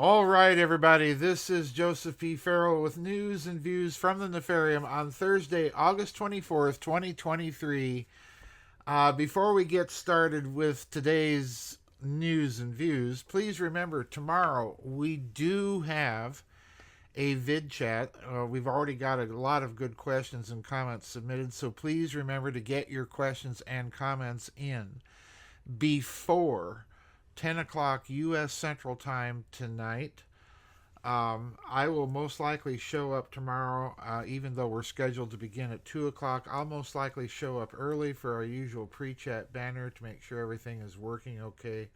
All right, everybody. This is Joseph P. Farrell with news and views from the Nefarium on Thursday, August 24th, 2023. Before we get started with today's news and views, please remember tomorrow we do have a vid chat. We've already got a lot of good questions and comments submitted, so please remember to get your questions and comments in before 10 o'clock U.S. Central Time tonight. I will most likely show up tomorrow, even though we're scheduled to begin at 2 o'clock. I'll most likely show up early for our usual pre chat banner to make sure everything is working okay,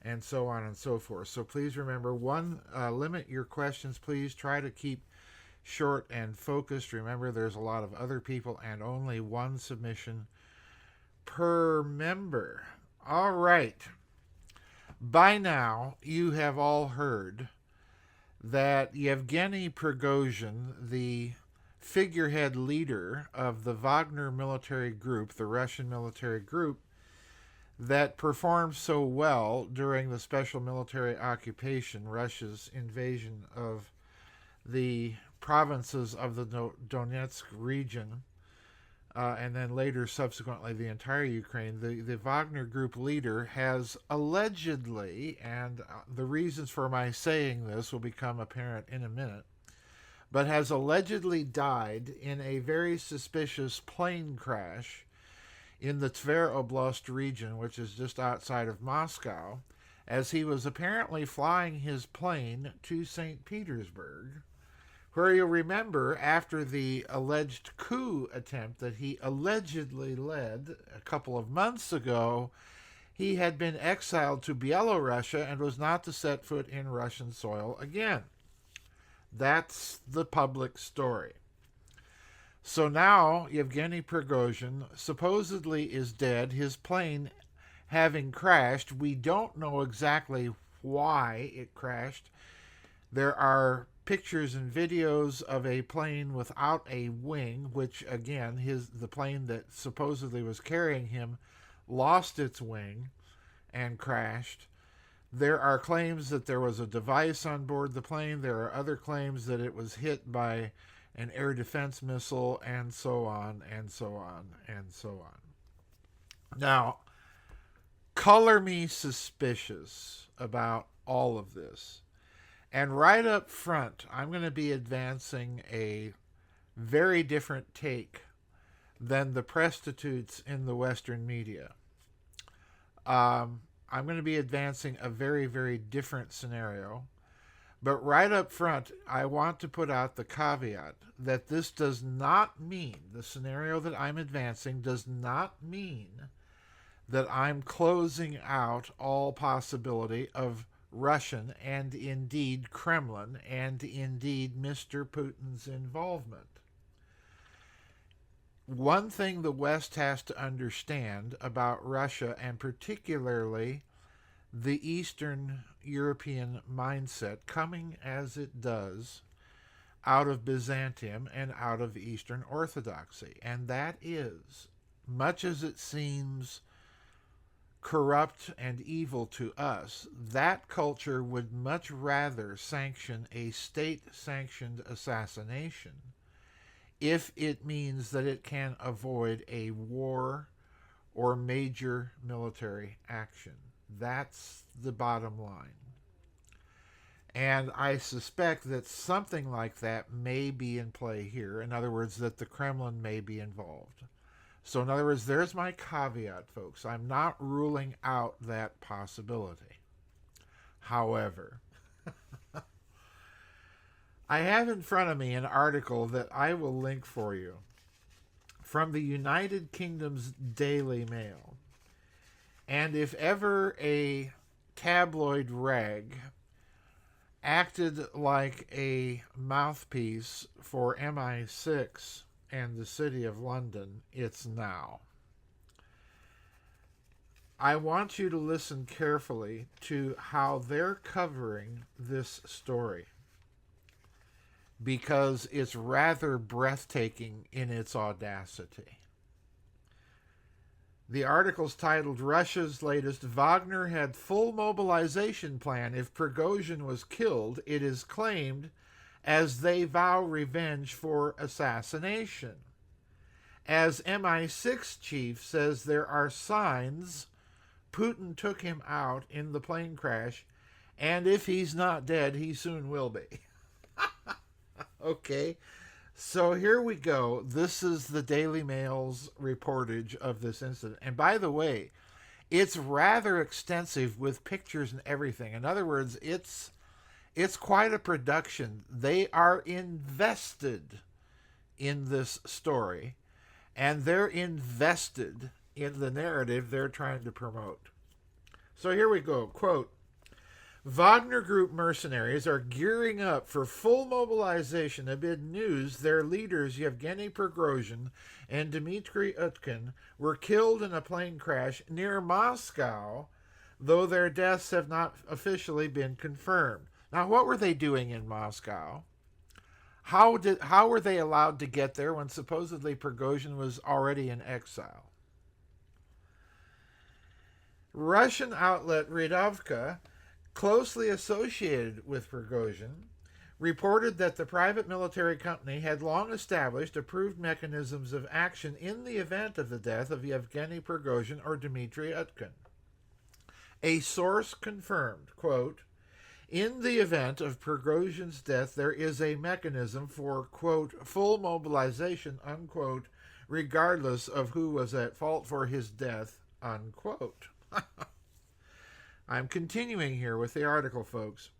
and so on and so forth. So please remember limit your questions, please. Try to keep short and focused. Remember, there's a lot of other people and only one submission per member. All right. By now, you have all heard that Yegenny Prigozhin, the figurehead leader of the Wagner military group, the Russian military group, that performed so well during the special military occupation, Russia's invasion of the provinces of the Donetsk region, and then later, subsequently, the entire Ukraine, the Wagner group leader has allegedly, and the reasons for my saying this will become apparent in a minute, but has allegedly died in a very suspicious plane crash in the Tver Oblast region, which is just outside of Moscow, as he was apparently flying his plane to St. Petersburg, where you'll remember after the alleged coup attempt that he allegedly led a couple of months ago, he had been exiled to Belarus and was not to set foot in Russian soil again. That's the public story. So now Evgeni Prigozhin supposedly is dead, his plane having crashed. We don't know exactly why it crashed. There are pictures and videos of a plane without a wing, which again, the plane that supposedly was carrying him lost its wing and crashed. There are claims that there was a device on board the plane. There are other claims that it was hit by an air defense missile, and so on, and so on, and so on. Now, color me suspicious about all of this. And right up front, I'm going to be advancing a very different take than the presstitutes in the Western media. I'm going to be advancing a very, very different scenario. But right up front, I want to put out the caveat that this does not mean, the scenario that I'm advancing does not mean that I'm closing out all possibility of Russian and indeed Kremlin and indeed Mr. Putin's involvement. One thing the West has to understand about Russia, and particularly the Eastern European mindset, coming as it does out of Byzantium and out of Eastern Orthodoxy, and that is, much as it seems corrupt and evil to us, that culture would much rather sanction a state-sanctioned assassination if it means that it can avoid a war or major military action. That's the bottom line. And I suspect that something like that may be in play here. In other words, that the Kremlin may be involved. So in other words, there's my caveat, folks. I'm not ruling out that possibility. However, I have in front of me an article that I will link for you from the United Kingdom's Daily Mail. And if ever a tabloid rag acted like a mouthpiece for MI6 and the City of London, it's now. I want you to listen carefully to how they're covering this story, because it's rather breathtaking in its audacity. The article's titled Russia's Latest Wagner Had Full Mobilization Plan If Prigozhin Was Killed, it is claimed, as they vow revenge for assassination. As MI6 chief says there are signs Putin took him out in the plane crash, and if he's not dead, he soon will be. Okay, so here we go. This is the Daily Mail's reportage of this incident. And by the way, it's rather extensive with pictures and everything. In other words, it's quite a production. They are invested in this story, and they're invested in the narrative they're trying to promote. So here we go. Quote, Wagner Group mercenaries are gearing up for full mobilization amid news their leaders Evgeni Prigozhin and Dmitry Utkin were killed in a plane crash near Moscow, though their deaths have not officially been confirmed. Now, what were they doing in Moscow? How were they allowed to get there when supposedly Prigozhin was already in exile? Russian outlet Redovka, closely associated with Prigozhin, reported that the private military company had long established approved mechanisms of action in the event of the death of Evgeni Prigozhin or Dmitry Utkin. A source confirmed, quote, in the event of Prigozhin's death, there is a mechanism for, quote, full mobilization, unquote, regardless of who was at fault for his death, unquote. I'm continuing here with the article, folks.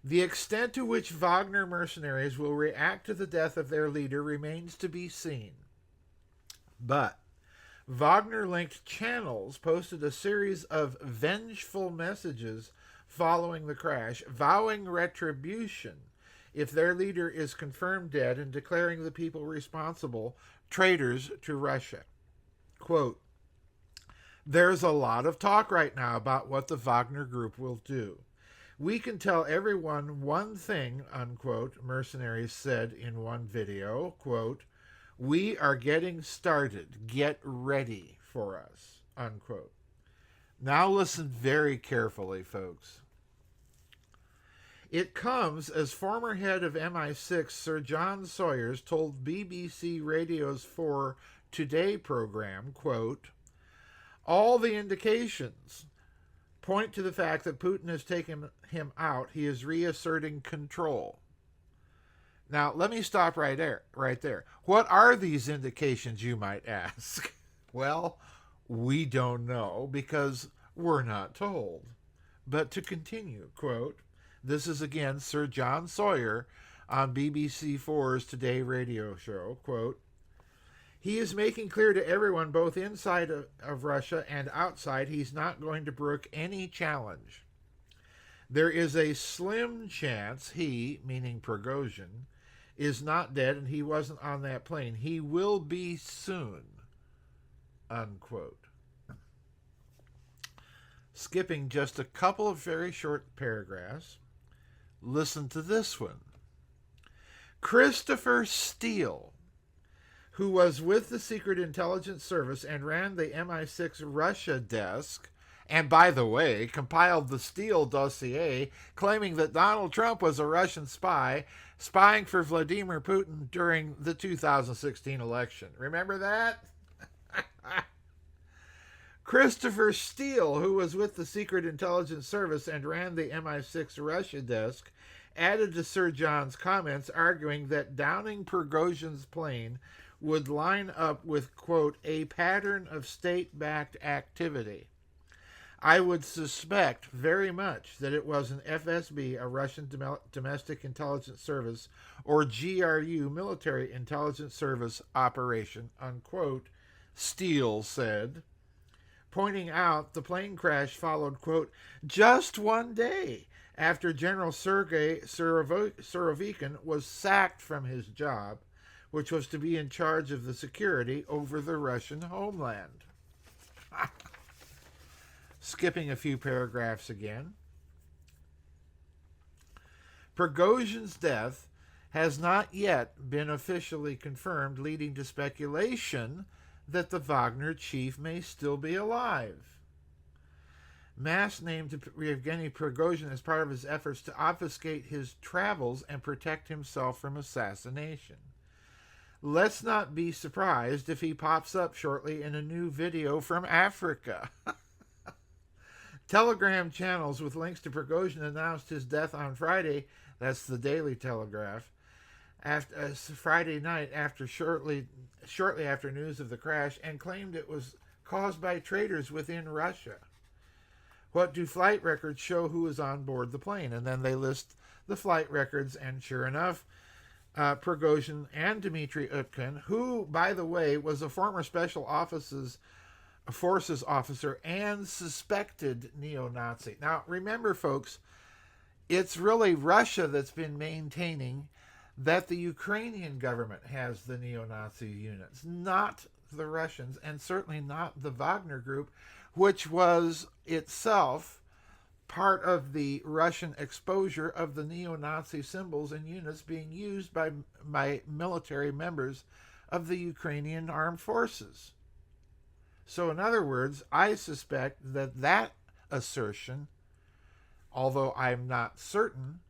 The extent to which Wagner mercenaries will react to the death of their leader remains to be seen. But Wagner-linked channels posted a series of vengeful messages following the crash, vowing retribution if their leader is confirmed dead and declaring the people responsible traitors to Russia. Quote, there's a lot of talk right now about what the Wagner Group will do. We can tell everyone one thing, unquote, mercenaries said in one video, quote, we are getting started. Get ready for us, unquote. Now listen very carefully, folks. It comes as former head of MI6 Sir John Sawyers told BBC Radio's 4 Today program, quote, all the indications point to the fact that Putin has taken him out. He is reasserting control. Now, let me stop right there. What are these indications, you might ask? Well, we don't know because we're not told. But to continue, quote, this is again Sir John Sawyer on BBC 4's Today radio show, quote, he is making clear to everyone, both inside of Russia and outside, he's not going to brook any challenge. There is a slim chance he, meaning Prigozhin, is not dead and he wasn't on that plane. He will be soon, unquote. Skipping just a couple of very short paragraphs, listen to this one. Christopher Steele, who was with the Secret Intelligence Service and ran the MI6 Russia desk, and by the way, compiled the Steele dossier claiming that Donald Trump was a Russian spy, spying for Vladimir Putin during the 2016 election. Remember that? Christopher Steele, who was with the Secret Intelligence Service and ran the MI6 Russia desk, added to Sir John's comments, arguing that downing Prigozhin's plane would line up with, quote, a pattern of state-backed activity. I would suspect very much that it was an FSB, a Russian Domestic Intelligence Service, or GRU, Military Intelligence Service operation, unquote, Steele said, pointing out the plane crash followed, quote, just one day after General Sergei Surovikin was sacked from his job, which was to be in charge of the security over the Russian homeland. Skipping a few paragraphs again. Prigozhin's death has not yet been officially confirmed, leading to speculation that the Wagner chief may still be alive. Mass named Evgeni Prigozhin as part of his efforts to obfuscate his travels and protect himself from assassination. Let's not be surprised if he pops up shortly in a new video from Africa. Telegram channels with links to Prigozhin announced his death on Friday. That's the Daily Telegraph. Friday night, shortly after news of the crash, and claimed it was caused by traitors within Russia. What do flight records show who is on board the plane? And then they list the flight records, and sure enough, Prigozhin and Dmitry Utkin, who, by the way, was a former Special Forces officer and suspected neo-Nazi. Now, remember, folks, it's really Russia that's been maintaining that the Ukrainian government has the neo-Nazi units, not the Russians, and certainly not the Wagner group, which was itself part of the Russian exposure of the neo-Nazi symbols and units being used by military members of the Ukrainian armed forces. So in other words, I suspect that assertion, although I'm not certain,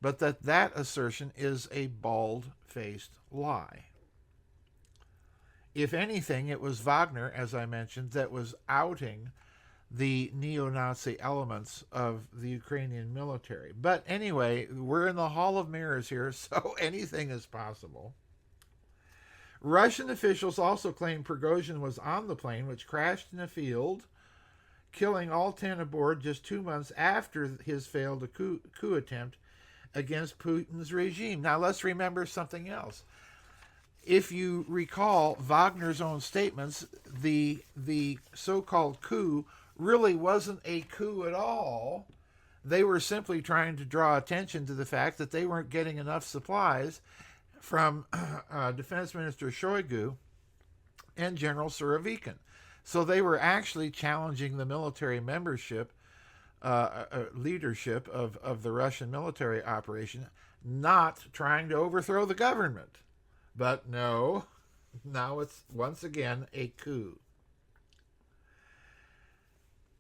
but that assertion is a bald-faced lie. If anything, it was Wagner, as I mentioned, that was outing the neo-Nazi elements of the Ukrainian military. But anyway, we're in the Hall of Mirrors here, so anything is possible. Russian officials also claimed Prigozhin was on the plane, which crashed in a field, killing all 10 aboard just 2 months after his failed coup attempt against Putin's regime. Now, let's remember something else. If you recall Wagner's own statements, the so-called coup really wasn't a coup at all. They were simply trying to draw attention to the fact that they weren't getting enough supplies from Defense Minister Shoigu and General Surovikin. So they were actually challenging the military leadership of the Russian military operation, not trying to overthrow the government. But no, now it's once again a coup.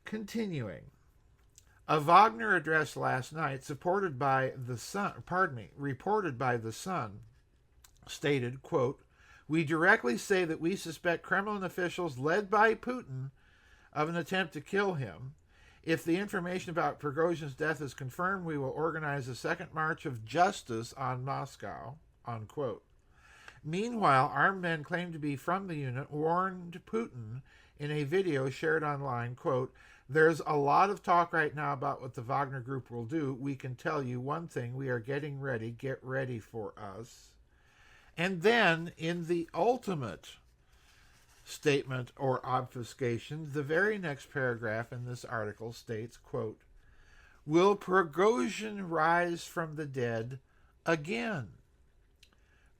Continuing. A Wagner address last night, reported by the Sun, stated, quote, "We directly say that we suspect Kremlin officials led by Putin of an attempt to kill him. If the information about Prigozhin's death is confirmed, we will organize a second march of justice on Moscow," unquote. Meanwhile, armed men claimed to be from the unit warned Putin in a video shared online, quote, "There's a lot of talk right now about what the Wagner group will do. We can tell you one thing, we are getting ready. Get ready for us." And then, in the ultimate statement or obfuscation, the very next paragraph in this article states, quote, "Will Prigozhin rise from the dead again?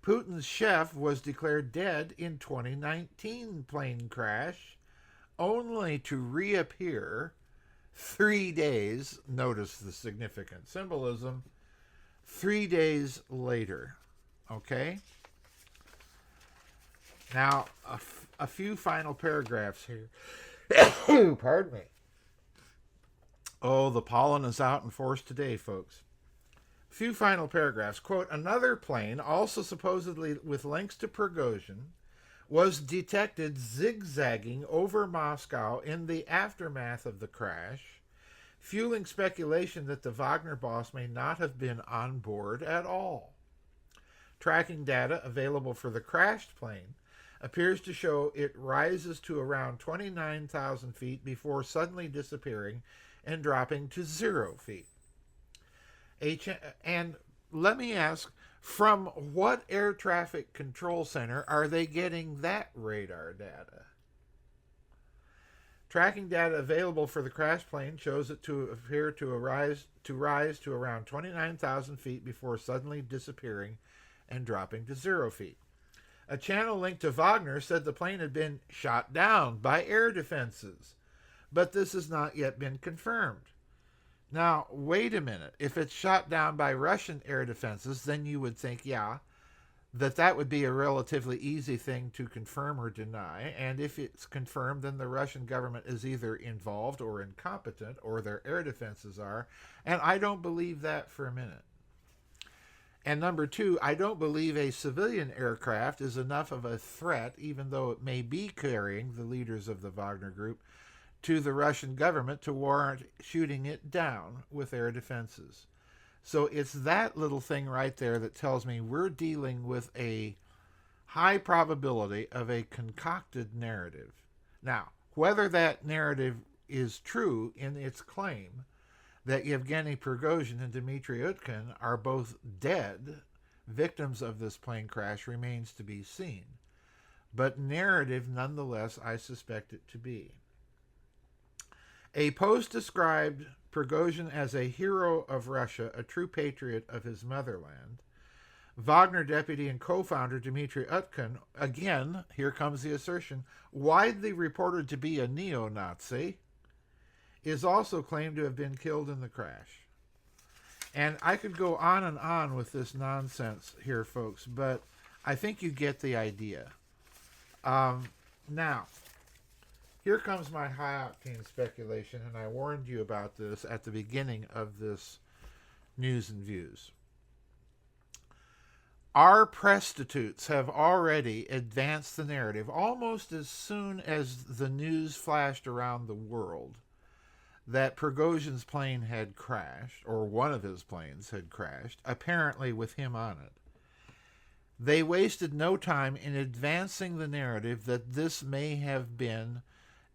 Putin's chef was declared dead in 2019 plane crash, only to reappear 3 days, notice the significant symbolism, 3 days later." Okay? Now, a few final paragraphs here. Pardon me. Oh, the pollen is out in force today, folks. Few final paragraphs. Quote, "Another plane, also supposedly with links to Prigozhin, was detected zigzagging over Moscow in the aftermath of the crash, fueling speculation that the Wagner boss may not have been on board at all. Tracking data available for the crashed plane appears to show it rises to around 29,000 feet before suddenly disappearing and dropping to 0 feet. And let me ask, from what air traffic control center are they getting that radar data? Tracking data available for the crash plane shows it to appear to rise to around 29,000 feet before suddenly disappearing and dropping to 0 feet. A channel linked to Wagner said the plane had been shot down by air defenses, but this has not yet been confirmed. Now, wait a minute. If it's shot down by Russian air defenses, then you would think, yeah, that would be a relatively easy thing to confirm or deny. And if it's confirmed, then the Russian government is either involved or incompetent, or their air defenses are. And I don't believe that for a minute. And number two, I don't believe a civilian aircraft is enough of a threat, even though it may be carrying the leaders of the Wagner group, to the Russian government to warrant shooting it down with air defenses. So it's that little thing right there that tells me we're dealing with a high probability of a concocted narrative. Now, whether that narrative is true in its claim that Evgeni Prigozhin and Dmitry Utkin are both dead victims of this plane crash remains to be seen. But narrative, nonetheless, I suspect it to be. A post described Prigozhin as a hero of Russia, a true patriot of his motherland. Wagner deputy and co-founder Dmitry Utkin, again, here comes the assertion, widely reported to be a neo-Nazi, is also claimed to have been killed in the crash. And I could go on and on with this nonsense here, folks, but I think you get the idea. Now, here comes my high-octane speculation, and I warned you about this at the beginning of this News and Views. Our presstitutes have already advanced the narrative almost as soon as the news flashed around the world that Prigozhin's plane had crashed, or one of his planes had crashed, apparently with him on it. They wasted no time in advancing the narrative that this may have been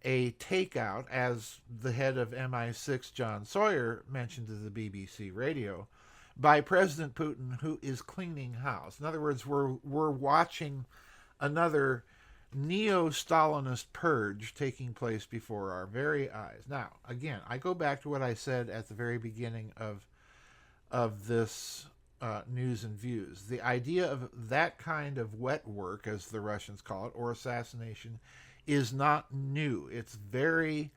a takeout, as the head of MI6, John Sawyer, mentioned to the BBC radio, by President Putin, who is cleaning house. In other words, we're watching another neo-Stalinist purge taking place before our very eyes. Now, again, I go back to what I said at the very beginning of this News and Views. The idea of that kind of wet work, as the Russians call it, or assassination, is not new. It's very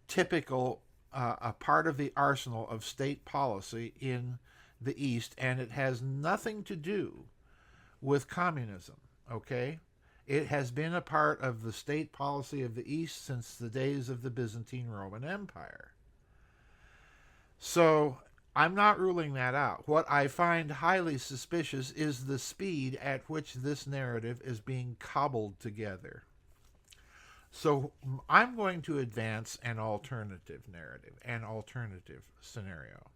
typical, a part of the arsenal of state policy in the East, and it has nothing to do with communism, okay? It has been a part of the state policy of the East since the days of the Byzantine Roman Empire. So I'm not ruling that out. What I find highly suspicious is the speed at which this narrative is being cobbled together. So I'm going to advance an alternative narrative, an alternative scenario.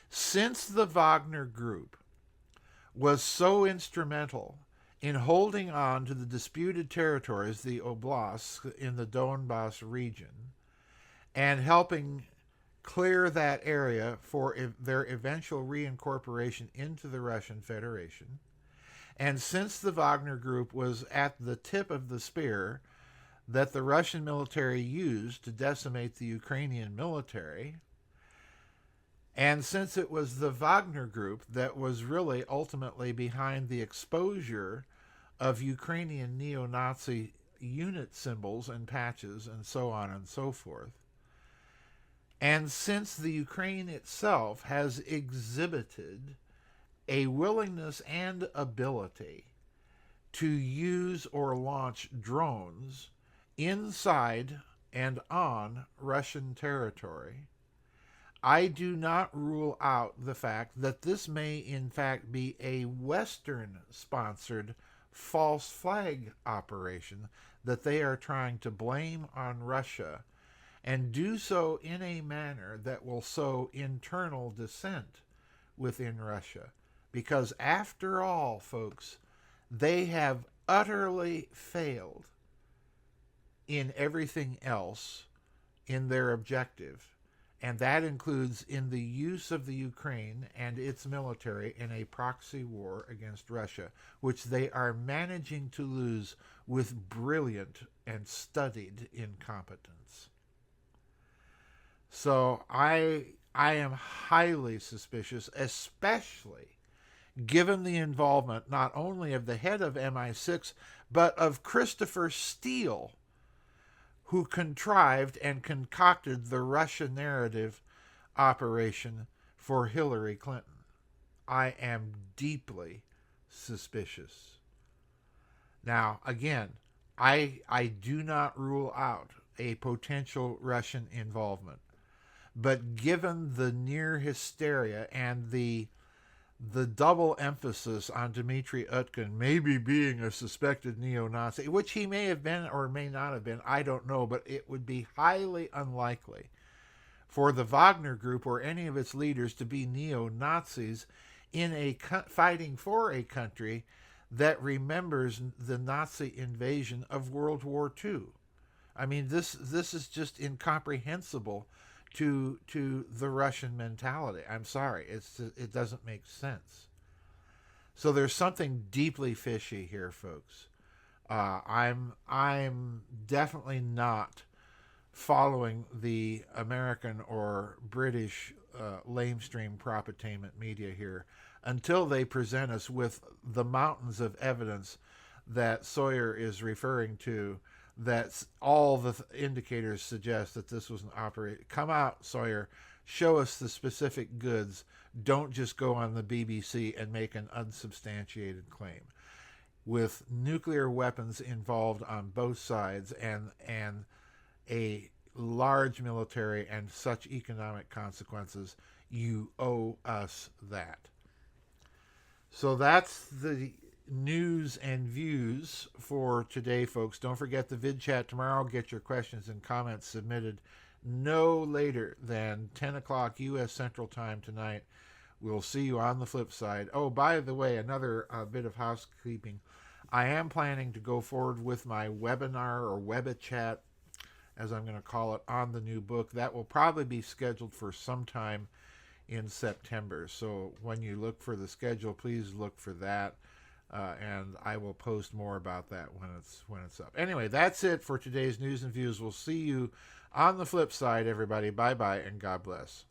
Since the Wagner group was so instrumental in holding on to the disputed territories, the oblasts in the Donbass region, and helping clear that area for their eventual reincorporation into the Russian Federation, and since the Wagner group was at the tip of the spear that the Russian military used to decimate the Ukrainian military, and since it was the Wagner group that was really ultimately behind the exposure of Ukrainian neo-Nazi unit symbols and patches and so on and so forth, and since the Ukraine itself has exhibited a willingness and ability to use or launch drones inside and on Russian territory, I do not rule out the fact that this may in fact be a Western-sponsored false flag operation that they are trying to blame on Russia, and do so in a manner that will sow internal dissent within Russia. Because after all, folks, they have utterly failed in everything else in their objective, and that includes in the use of the Ukraine and its military in a proxy war against Russia, which they are managing to lose with brilliant and studied incompetence. So I am highly suspicious, especially given the involvement not only of the head of MI6, but of Christopher Steele, who contrived and concocted the Russia narrative operation for Hillary Clinton. I am deeply suspicious. Now, again, I do not rule out a potential Russian involvement, but given the near hysteria and the double emphasis on Dmitry Utkin maybe being a suspected neo-Nazi, which he may have been or may not have been, I don't know, but it would be highly unlikely for the Wagner group or any of its leaders to be neo-Nazis in a fighting for a country that remembers the Nazi invasion of World War II. I mean, this is just incomprehensible to the Russian mentality. I'm sorry, it doesn't make sense. So there's something deeply fishy here, folks. I'm definitely not following the American or British lamestream propaganda media here until they present us with the mountains of evidence that Sawyer is referring to, that all the indicators suggest that this was an operation. Come out, Sawyer. Show us the specific goods. Don't just go on the BBC and make an unsubstantiated claim. With nuclear weapons involved on both sides and a large military and such economic consequences, you owe us that. So that's the news and views for today, folks. Don't forget the vid chat tomorrow. Get your questions and comments submitted no later than 10 o'clock U.S. Central Time tonight. We'll see you on the flip side. Oh, by the way, another bit of housekeeping. I am planning to go forward with my webinar or webichat, as I'm going to call it, on the new book. That will probably be scheduled for sometime in September. So when you look for the schedule, please look for that. And I will post more about that when it's up. Anyway, that's it for today's news and views. We'll see you on the flip side, everybody. Bye-bye, and God bless.